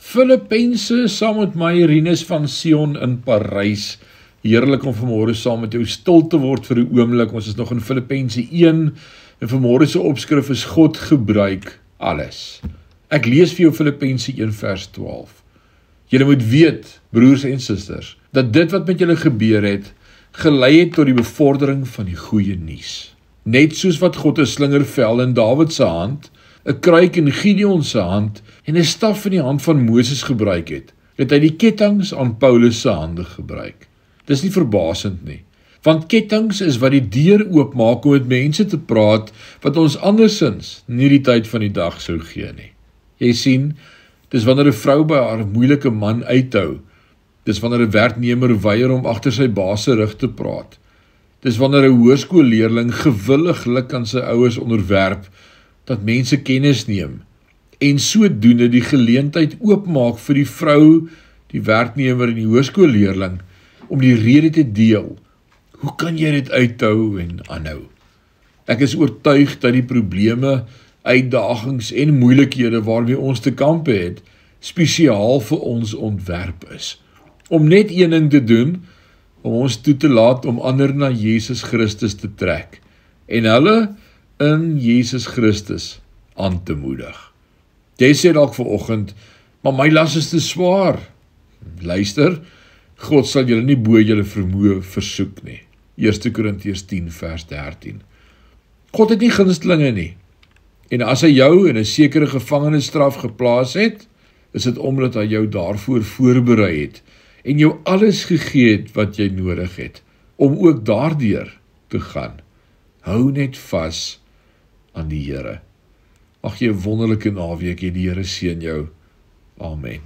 Filippense saam met my Rinus van Sion in Parys. Heerlik om vanmôre saam met jou stil te word vir 'n oomblik. Ons is nog in Filippense 1 en vanmôre se opskrif is God gebruik alles. Ek lees vir jou Filippense 1 vers 12. Julle moet weet, broers en susters, dat dit wat met julle gebeur het, gelei het tot die bevordering van die goeie nuus. Net soos wat God 'n slingervel in Dawid se hand, 'n kruik in Gideon se hand en 'n staf in die hand van Moses gebruik het, het hy die kettinge aan Paulus se hande gebruik. Dis nie verbasend nie, want kettinge is wat die deur oopmaak om met mense te praat wat ons andersins nie die tyd van die dag sou gee nie. Jy sien, dis wanneer 'n vrou by haar moeilike man uithou. Dis wanneer 'n werknemer weier om agter sy baas se rug te praat. Dis wanneer 'n hoërskoolleerling gewilliglik aan sy ouers onderwerp, dat mense kennis neem en sodoende die geleentheid oopmaak vir die vrou, die werknemer en die hoërskoolleerling om die rede te deel. Hoe kan jy dit uithou en aanhou? Ek is oortuig dat die probleme, uitdagings en moeilikhede waarmee ons te kampe het, spesiaal vir ons ontwerp is. Om net een ding te doen, om ons toe te laat om ander na Jesus Christus te trek en hulle in Jesus Christus aan te moedig. Jy sê dalk vanoggend, maar my las is te swaar. Luister, God sal julle nie bo julle vermoë versoek nie. 1 Korintiërs 10 vers 13. God het nie gunstelinge nie. En as hy jou in 'n sekere gevangenisstraf geplaas het, is dit omdat hy jou daarvoor voorberei het en jou alles gegee het wat jy nodig het, om ook daardeur te gaan. Hou net vas aan die Here. Mag jy 'n wonderlike naweek hê, die Here seën jou. Amen.